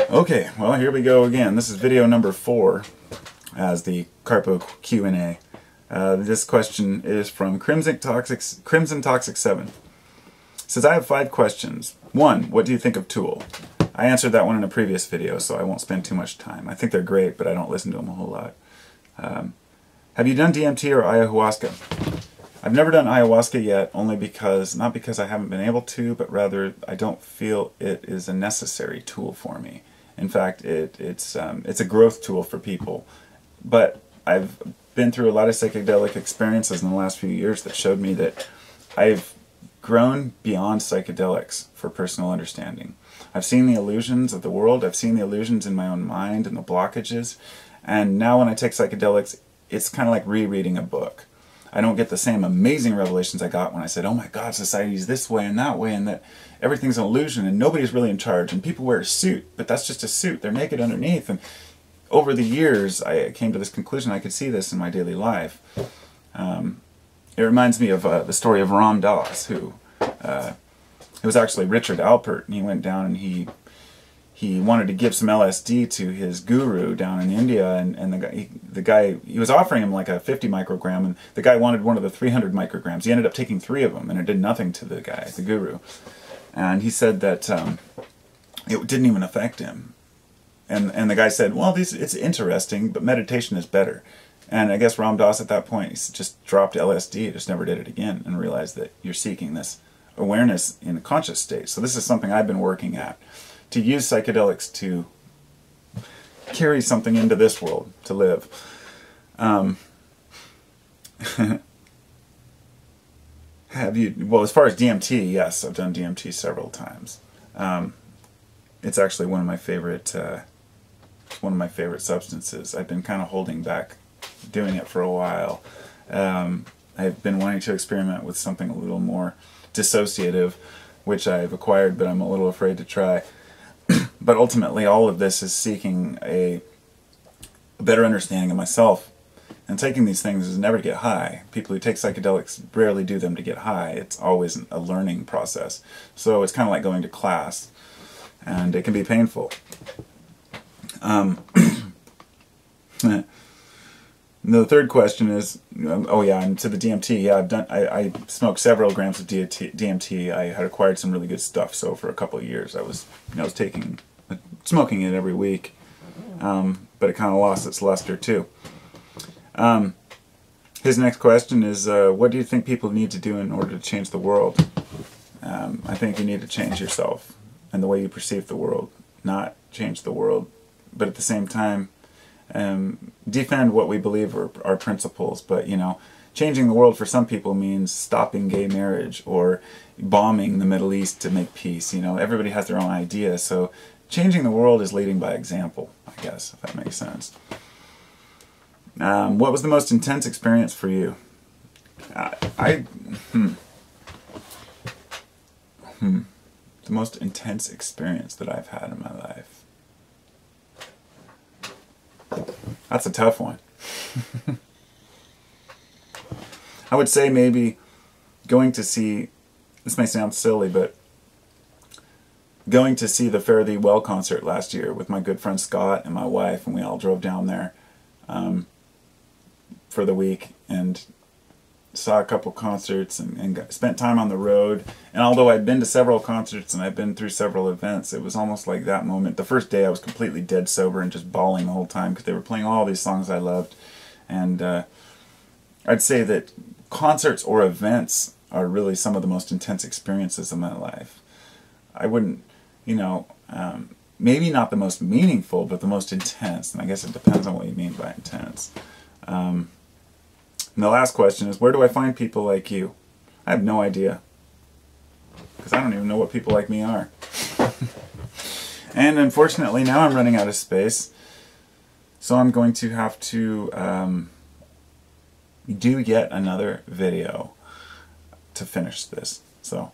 Okay, well, here we go again. This is video number 4 as the Carpo Q&A. This question is from crimsontoxic7. It says, I have 5 questions. 1, what do you think of Tool? I answered that one in a previous video, so I won't spend too much time. I think they're great, but I don't listen to them a whole lot. Have you done DMT or ayahuasca? I've never done ayahuasca yet, only because, not because I haven't been able to, but rather I don't feel it is a necessary tool for me. In fact, it's a growth tool for people. But I've been through a lot of psychedelic experiences in the last few years that showed me that I've grown beyond psychedelics for personal understanding. I've seen the illusions of the world, I've seen the illusions in my own mind and the blockages, and now when I take psychedelics, it's kind of like rereading a book. I don't get the same amazing revelations I got when I said, oh my God, society's this way and that way, and that everything's an illusion and nobody's really in charge, and people wear a suit, but that's just a suit, they're naked underneath. And over the years, I came to this conclusion I could see this in my daily life. It reminds me of the story of Ram Dass, who, it was actually Richard Alpert, and he went down and he wanted to give some LSD to his guru down in India, and the guy, he was offering him like a 50 microgram, and the guy wanted one of the 300 micrograms. He ended up taking 3 of them, and it did nothing to the guy, the guru. And he said that it didn't even affect him. And the guy said, well, it's interesting, but meditation is better. And I guess Ram Dass at that point, he just dropped LSD, just never did it again, and realized that you're seeking this awareness in a conscious state. So this is something I've been working at, to use psychedelics to carry something into this world, to live. Well, as far as DMT, yes, I've done DMT several times. It's actually one of my favorite substances. I've been kind of holding back doing it for a while. I've been wanting to experiment with something a little more dissociative, which I've acquired, but I'm a little afraid to try. But ultimately, all of this is seeking a better understanding of myself. And taking these things is never to get high. People who take psychedelics rarely do them to get high. It's always a learning process. So it's kind of like going to class, and it can be painful. The third question is, oh yeah, and to the DMT, yeah, I smoked several grams of DMT. I had acquired some really good stuff, so for a couple of years I was smoking it every week, but it kind of lost its luster too. His next question is, what do you think people need to do in order to change the world? I think you need to change yourself and the way you perceive the world, not change the world, but at the same time, defend what we believe are our principles. But, changing the world for some people means stopping gay marriage or bombing the Middle East to make peace. Everybody has their own idea, so changing the world is leading by example, I guess, if that makes sense. What was the most intense experience for you? The most intense experience that I've had in my life. That's a tough one. I would say maybe going to see, this may sound silly, but going to see the Fare Thee Well concert last year with my good friend Scott and my wife, and we all drove down there for the week and saw a couple concerts and spent time on the road. And although I'd been to several concerts and I'd been through several events, it was almost like that moment. The first day I was completely dead sober and just bawling the whole time because they were playing all these songs I loved. And I'd say that concerts or events are really some of the most intense experiences of my life. I wouldn't, maybe not the most meaningful, but the most intense. And I guess it depends on what you mean by intense. And the last question is, where do I find people like you? I have no idea, because I don't even know what people like me are. And unfortunately, now I'm running out of space, so I'm going to have to do yet another video to finish this. So